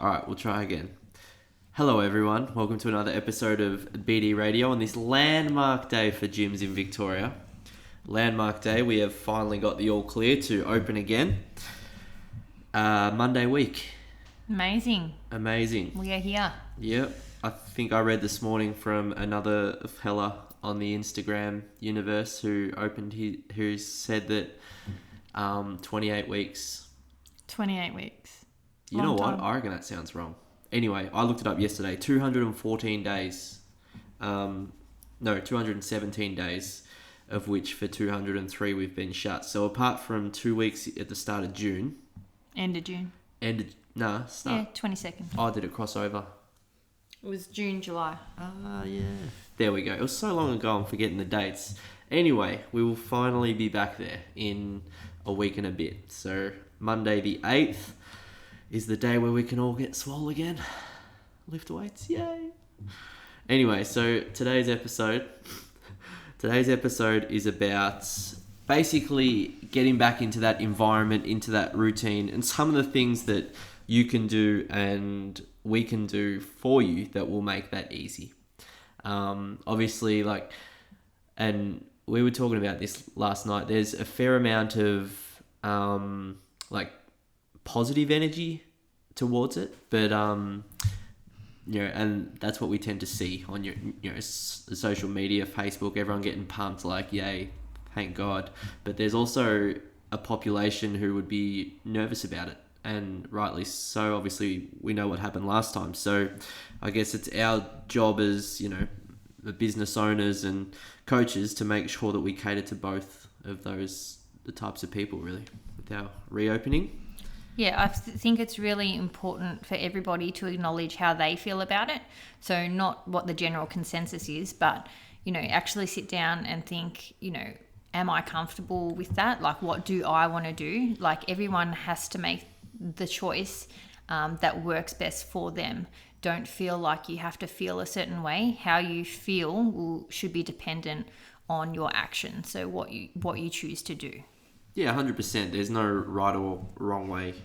All right, we'll try again. Hello, everyone. Welcome to another episode of BD Radio on this landmark day for gyms in Victoria. Landmark day, we have finally got the all clear to open again. Monday week. Amazing. We are here. Yep. I think I read this morning from another fella on the Instagram universe who said that 28 weeks. 28 weeks. You know what? I reckon that sounds wrong. Anyway, I looked it up yesterday. 214 days. 217 days, of which for 203 we've been shut. So apart from 2 weeks at the start of June. End of June. Start. Yeah, 22nd. Oh, did it cross over? It was June, July. Yeah. There we go. It was so long ago, I'm forgetting the dates. Anyway, we will finally be back there in a week and a bit. So Monday the 8th is the day where we can all get swole again. Lift weights, yay. Anyway, so today's episode is about basically getting back into that environment, into that routine, and some of the things that you can do and we can do for you that will make that easy. Obviously, and we were talking about this last night, there's a fair amount of positive energy towards it, but and that's what we tend to see on your social media, Facebook, everyone getting pumped like yay, thank God. But there's also a population who would be nervous about it, and rightly so. Obviously we know what happened last time, so I guess it's our job as the business owners and coaches to make sure that we cater to both of the types of people really with our reopening. Yeah, I think it's really important for everybody to acknowledge how they feel about it. So not what the general consensus is, but, actually sit down and think, am I comfortable with that? Like, what do I want to do? Like, everyone has to make the choice that works best for them. Don't feel like you have to feel a certain way. How you feel should be dependent on your action. So what you choose to do. Yeah, 100%. There's no right or wrong way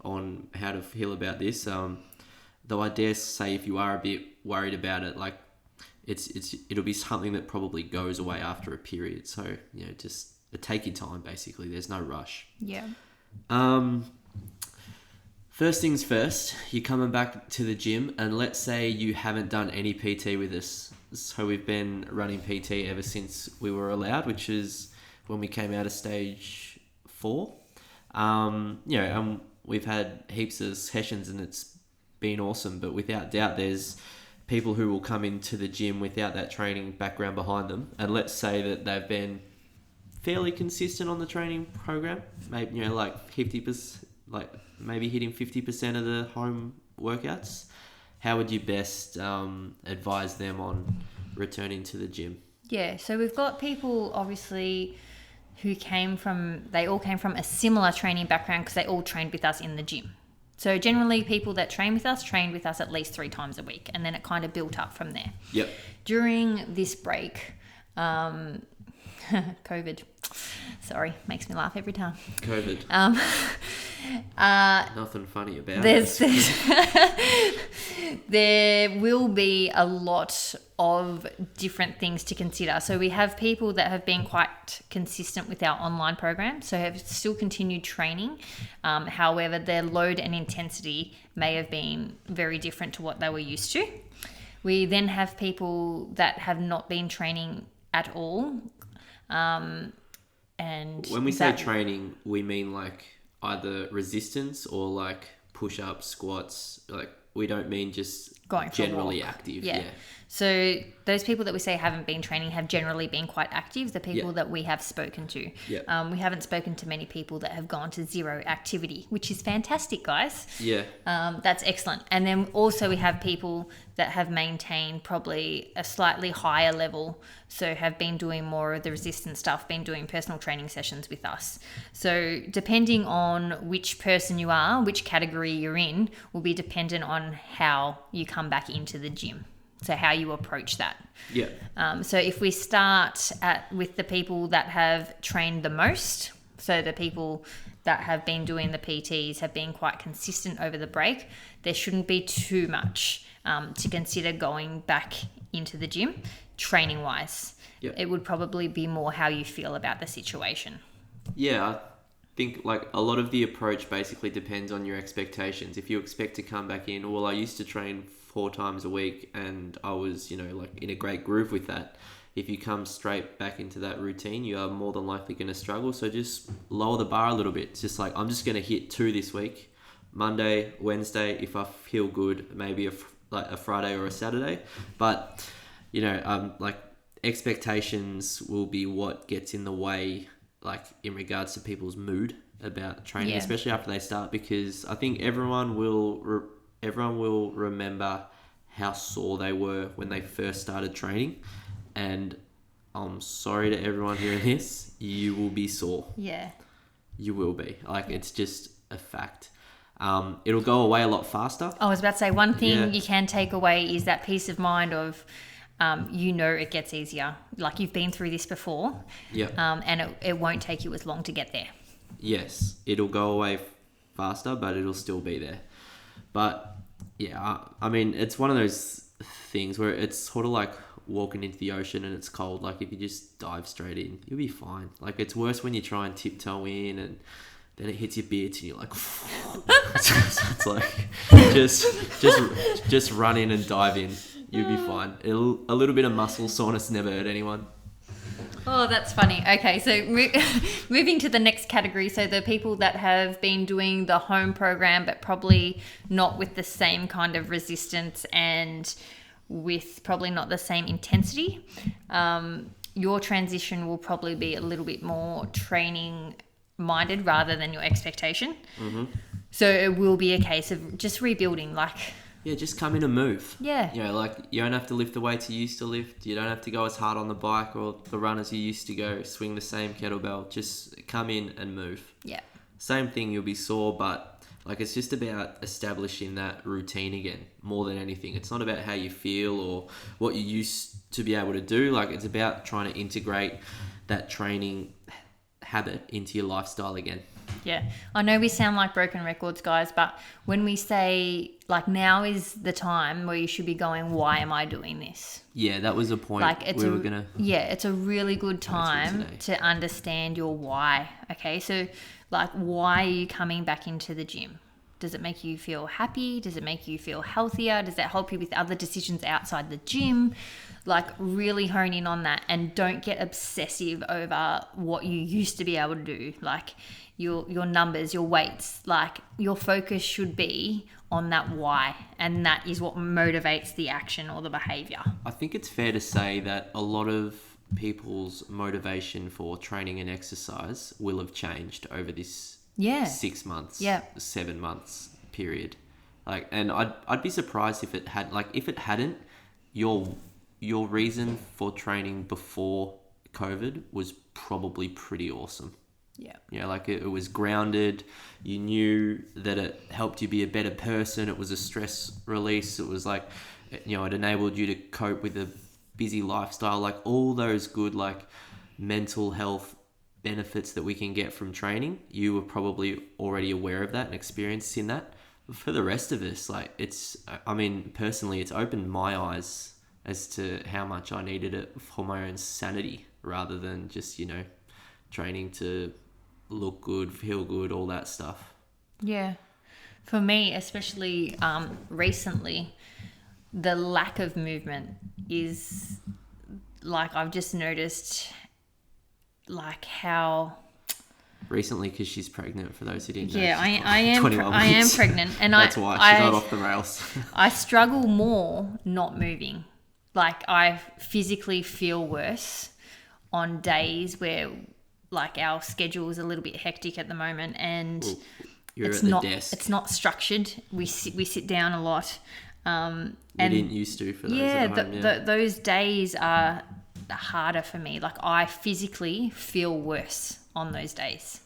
on how to feel about this. Though I dare say, if you are a bit worried about it, it'll be something that probably goes away after a period. So just take your time. Basically, there's no rush. Yeah. First things first, you're coming back to the gym, and let's say you haven't done any PT with us. So we've been running PT ever since we were allowed, which is when we came out of stage 4. And we've had heaps of sessions and it's been awesome, but without doubt there's people who will come into the gym without that training background behind them, and let's say that they've been fairly consistent on the training program, maybe 50%, maybe hitting 50% of the home workouts. How would you best advise them on returning to the gym? Yeah, so we've got people obviously who they all came from a similar training background because they all trained with us in the gym. So generally people that trained with us at least 3 times a week, and then it kind of built up from there. Yep. During this break, COVID, sorry, makes me laugh every time. COVID. Nothing funny about it. It. There will be a lot of different things to consider. So we have people that have been quite consistent with our online program, so have still continued training. However, their load and intensity may have been very different to what they were used to. We then have people that have not been training at all. And when we say training, we mean either resistance or push-ups, squats. We don't mean just going generally active. Yeah. So those people that we say haven't been training have generally been quite active, the people that we have spoken to. Yeah. We haven't spoken to many people that have gone to zero activity, which is fantastic, guys. Yeah. That's excellent. And then also we have people that have maintained probably a slightly higher level, so have been doing more of the resistance stuff, been doing personal training sessions with us. So depending on which person you are, which category you're in, will be dependent on how you come back into the gym. So how you approach that. Yeah. So if we start with the people that have trained the most, so the people that have been doing the PTs have been quite consistent over the break, there shouldn't be too much to consider going back into the gym training wise. Yep. It would probably be more how you feel about the situation. Yeah, I think like a lot of the approach basically depends on your expectations. If you expect to come back in, well, I used to train 4 times a week and I was, like in a great groove with that. If you come straight back into that routine, you are more than likely going to struggle. So just lower the bar a little bit. It's just like, I'm just going to hit 2 this week. Monday, Wednesday, if I feel good, maybe a Friday or a Saturday. But, like expectations will be what gets in the way, like in regards to people's mood about training, especially after they start, because I think everyone will remember how sore they were when they first started training. And I'm sorry to everyone hearing this, you will be sore. Yeah. You will be. It's just a fact. It'll go away a lot faster. I was about to say, one thing you can take away is that peace of mind of, it gets easier. Like you've been through this before. Yeah. And it won't take you as long to get there. Yes. It'll go away faster, but it'll still be there. But yeah, I mean, it's one of those things where it's sort of like walking into the ocean and it's cold. Like if you just dive straight in, you'll be fine. Like it's worse when you try and tiptoe in and then it hits your bits and you're like, it's like just run in and dive in. You'll be fine. A little bit of muscle soreness never hurt anyone. Oh, that's funny. Okay, so moving to the next category. So the people that have been doing the home program, but probably not with the same kind of resistance and with probably not the same intensity. Your transition will probably be a little bit more training minded rather than your expectation. Mm-hmm. So it will be a case of just rebuilding, just come in and move. Yeah. You don't have to lift the weights you used to lift. You don't have to go as hard on the bike or the run as you used to go. Swing the same kettlebell. Just come in and move. Yeah. Same thing, you'll be sore, but it's just about establishing that routine again, more than anything. It's not about how you feel or what you used to be able to do. It's about trying to integrate that training habit into your lifestyle again. Yeah. I know we sound like broken records, guys, but when we say, now is the time where you should be going, why am I doing this? Yeah, that was a point we were going to... Yeah, it's a really good time to understand your why. Okay, so, why are you coming back into the gym? Does it make you feel happy? Does it make you feel healthier? Does that help you with other decisions outside the gym? Really hone in on that and don't get obsessive over what you used to be able to do. Your numbers, your weights, your focus should be on that why, and that is what motivates the action or the behavior. I think it's fair to say that a lot of people's motivation for training and exercise will have changed over this 6 months, 7 months period. And I'd be surprised if it had, if it hadn't, your reason for training before COVID was probably pretty awesome. Yeah. It was grounded. You knew that it helped you be a better person. It was a stress release. It was it enabled you to cope with a busy lifestyle. All those good, mental health benefits that we can get from training. You were probably already aware of that and experiencing that. But for the rest of us, personally, it's opened my eyes as to how much I needed it for my own sanity rather than just, training to look good, feel good, all that stuff. Yeah. For me, especially recently, the lack of movement is I've just noticed how... Recently, because she's pregnant, for those who didn't know. Yeah, I am pregnant. And that's why she's not off the rails. I struggle more not moving. I physically feel worse on days where our schedule is a little bit hectic at the moment, and You're at the desk. It's not structured. We sit down a lot. And didn't used to for those at home, those days are harder for me. I physically feel worse on those days.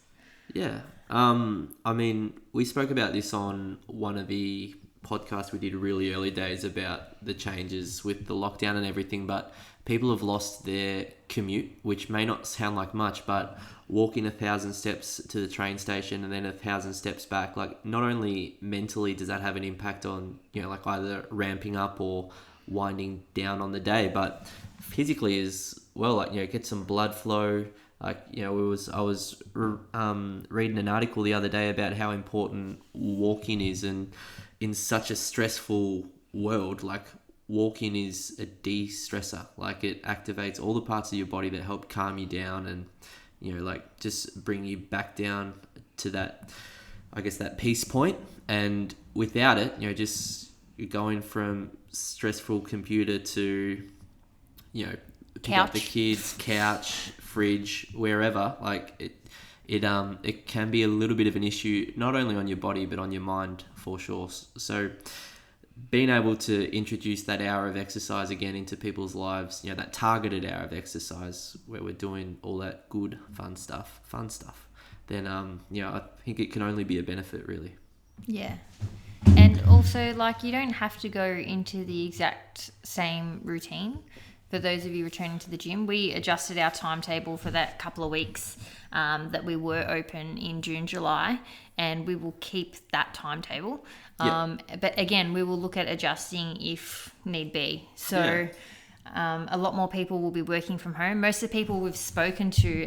Yeah. We spoke about this on one of the podcast we did really early days about the changes with the lockdown and everything, but people have lost their commute, which may not sound like much, but walking 1,000 steps to the train station and then 1,000 steps back, like not only mentally does that have an impact on, like either ramping up or winding down on the day, but physically as well, like, get some blood flow. Like, I was reading an article the other day about how important walking is, and in such a stressful world, like walking is a de-stressor. Like it activates all the parts of your body that help calm you down and, like just bring you back down to that, I guess, that peace point. And without it, just you're going from stressful computer to, pick up the kids, couch, fridge, wherever. Like it can be a little bit of an issue, not only on your body but on your mind for sure. So being able to introduce that hour of exercise again into people's lives, that targeted hour of exercise where we're doing all that good fun stuff, then I think it can only be a benefit, really. Yeah. And also, like, you don't have to go into the exact same routine. For those of you returning to the gym, we adjusted our timetable for that couple of weeks that we were open in June, July, and we will keep that timetable. But again, we will look at adjusting if need be. So a lot more people will be working from home. Most of the people we've spoken to,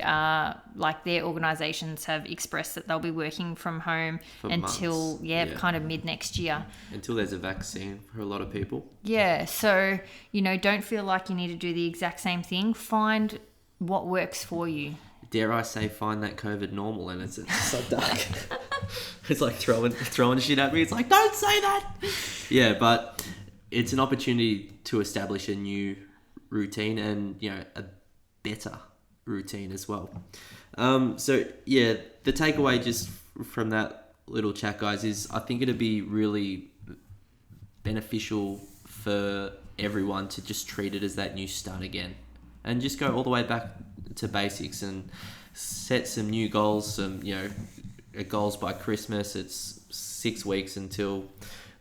like their organisations have expressed that they'll be working from home for until kind of mid next year. Until there's a vaccine for a lot of people. Yeah, so, don't feel like you need to do the exact same thing. Find what works for you. Dare I say, find that COVID normal, and it's so dark. It's like throwing shit at me. It's like, don't say that. Yeah, but it's an opportunity to establish a new routine and, a better routine as well. So the takeaway just from that little chat, guys, is I think it'd be really beneficial for everyone to just treat it as that new start again and just go all the way back to basics and set some new goals, some, goals by Christmas. It's 6 weeks until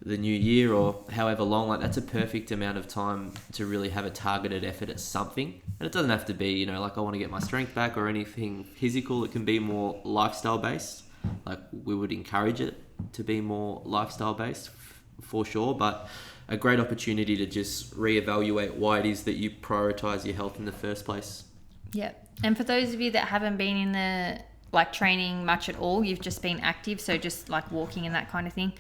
the new year or however long. Like, that's a perfect amount of time to really have a targeted effort at something. And it doesn't have to be, like I want to get my strength back or anything physical. It can be more lifestyle based. Like, we would encourage it to be more lifestyle based for sure, but a great opportunity to just reevaluate why it is that you prioritize your health in the first place. Yeah. And for those of you that haven't been in the training much at all, you've just been active, so just like walking and that kind of thing,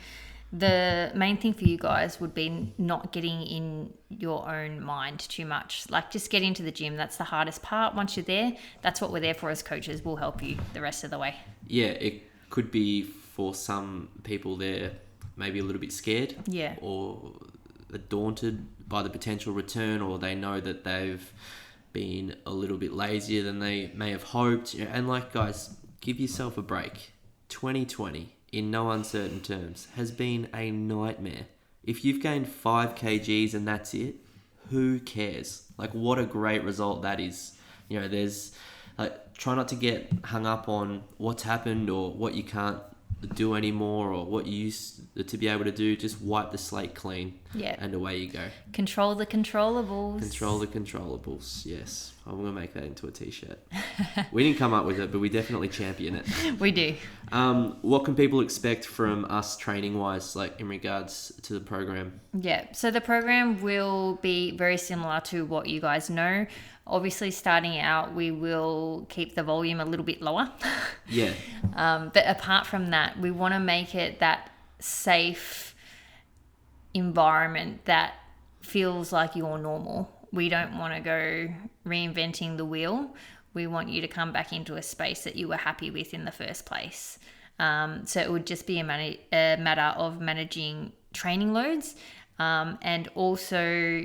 the main thing for you guys would be not getting in your own mind too much. Like, just get into the gym. That's the hardest part. Once you're there, that's what we're there for as coaches. We'll help you the rest of the way. Yeah, it could be for some people they're maybe a little bit scared, or daunted by the potential return, or they know that they've been a little bit lazier than they may have hoped. And like, guys, give yourself a break. 2020, in no uncertain terms, has been a nightmare. If you've gained 5 kgs and that's it, who cares? Like, what a great result that is. There's like, try not to get hung up on what's happened or what you can't do anymore or what you used to be able to do. Just wipe the slate clean, and away you go. Control the controllables. Control the controllables. Yes, I'm gonna make that into a t-shirt. We didn't come up with it, but we definitely champion it. We do. What can people expect from us training wise, like in regards to the program? So the program will be very similar to what you guys know. Obviously, starting out, we will keep the volume a little bit lower. But apart from that, we want to make it that safe environment that feels like you're normal. We don't want to go reinventing the wheel. We want you to come back into a space that you were happy with in the first place. So it would just be a matter of managing training loads, and also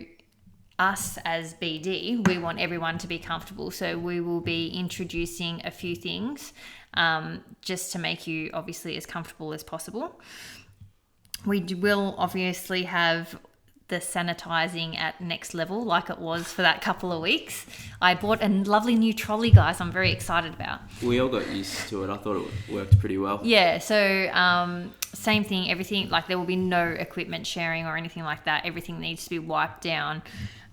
us as BD, we want everyone to be comfortable. So we will be introducing a few things just to make you obviously as comfortable as possible. We will obviously have the sanitizing at next level like it was for that couple of weeks. I bought a lovely new trolley, guys. I'm very excited about. We all got used to it. I thought it worked pretty well. Yeah, so same thing, everything, like there will be no equipment sharing or anything like that. Everything needs to be wiped down,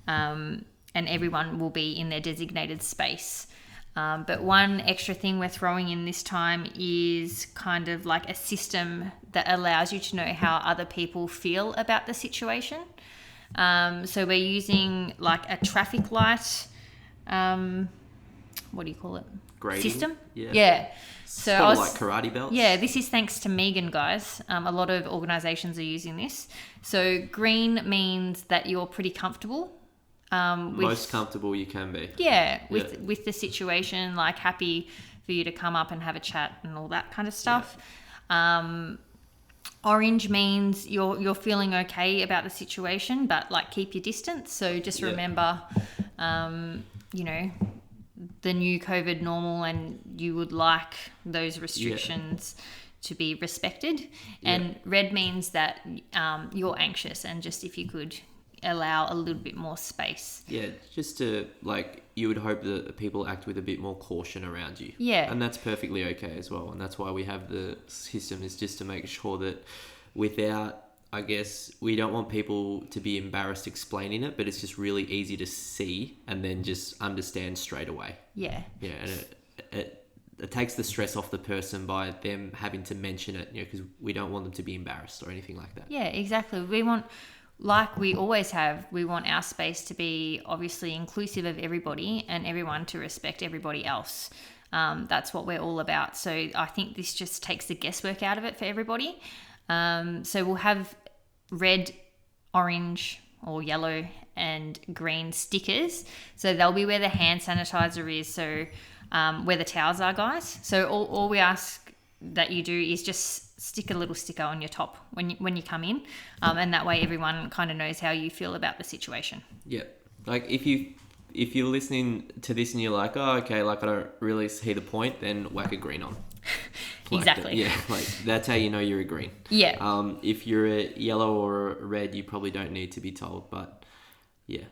and everyone will be in their designated space. But one extra thing we're throwing in this time is kind of like a system that allows you to know how other people feel about the situation. So we're using like a traffic light, what do you call it? Grading? System? Yeah. So sort of like karate belts. Yeah, this is thanks to Megan, guys. A lot of organisations are using this. So green means that you're pretty comfortable. Most comfortable you can be. Yeah, with the situation, like happy for you to come up and have a chat and all that kind of stuff. Yeah. Orange means you're feeling okay about the situation, but like keep your distance. So just remember, the new COVID normal, and you would like those restrictions to be respected. And red means that you're anxious, and just if you could allow a little bit more space. Yeah, just to you would hope that people act with a bit more caution around you. Yeah. And that's perfectly okay as well. And that's why we have the system, is just to make sure that without, I guess, we don't want people to be embarrassed explaining it, but it's just really easy to see and then just understand straight away. Yeah. Yeah, and it takes the stress off the person by them having to mention it, because we don't want them to be embarrassed or anything like that. Yeah, exactly. We want, like we always have, we want our space to be obviously inclusive of everybody and everyone to respect everybody else. That's what we're all about. So I think this just takes the guesswork out of it for everybody. So we'll have red, orange or yellow and green stickers. So they'll be where the hand sanitizer is. So where the towels are, guys. So all we ask that you do is just stick a little sticker on your top when you come in, and that way everyone kind of knows how you feel about the situation. Yeah, like if you're listening to this and you're like, oh, okay, like I don't really see the point, then whack a green on. Exactly. That's how you know you're a green. Yeah. If you're a yellow or a red, you probably don't need to be told, but yeah.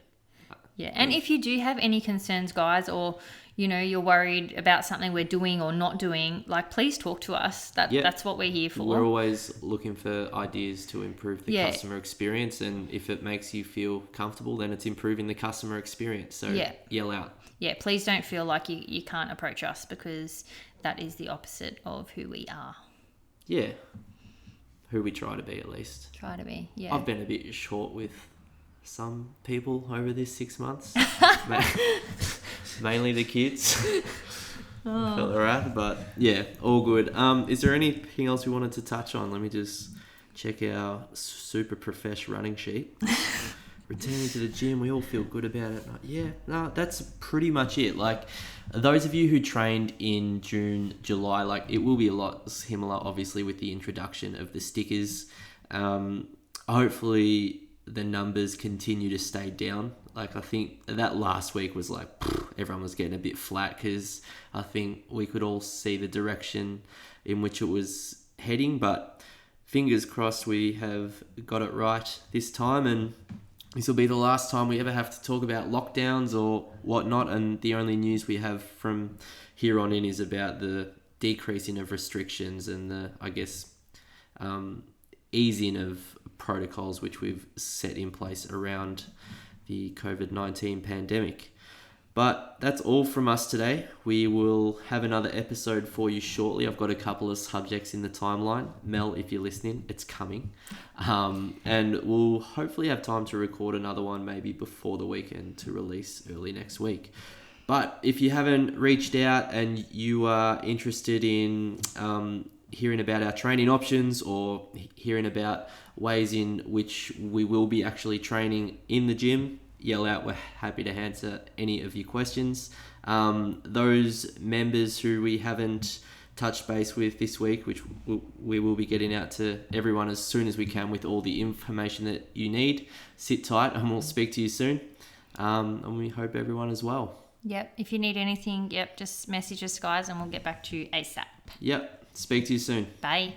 Yeah, and if you do have any concerns, guys, or you're worried about something we're doing or not doing, please talk to us. That's what we're here for. We're always looking for ideas to improve the customer experience, and if it makes you feel comfortable, then it's improving the customer experience. So yell out. Yeah, please don't feel like you can't approach us, because that is the opposite of who we are. Yeah, who we try to be, at least. Try to be, yeah. I've been a bit short with some people over this 6 months. Mainly the kids. Felt alright, but yeah, all good. Is there anything else we wanted to touch on? Let me just check our super profesh running sheet. Returning to the gym, we all feel good about it. Yeah, no, that's pretty much it. Those of you who trained in June, July, it will be a lot similar, obviously, with the introduction of the stickers. Hopefully the numbers continue to stay down. I think that last week was everyone was getting a bit flat, because I think we could all see the direction in which it was heading, but fingers crossed we have got it right this time, and this will be the last time we ever have to talk about lockdowns or whatnot, and the only news we have from here on in is about the decreasing of restrictions and the, I guess, easing of protocols which we've set in place around the COVID-19 pandemic. But that's all from us today. We will have another episode for you shortly. I've got a couple of subjects in the timeline. Mel, if you're listening, it's coming. And we'll hopefully have time to record another one maybe before the weekend to release early next week. But if you haven't reached out and you are interested in hearing about our training options or hearing about ways in which we will be actually training in the gym, yell out. We're happy to answer any of your questions. Those members who we haven't touched base with this week, which we will be getting out to everyone as soon as we can with all the information that you need. Sit tight and we'll speak to you soon. And we hope everyone is well. Yep. If you need anything, just message us, guys, and we'll get back to you ASAP. Yep. Speak to you soon. Bye.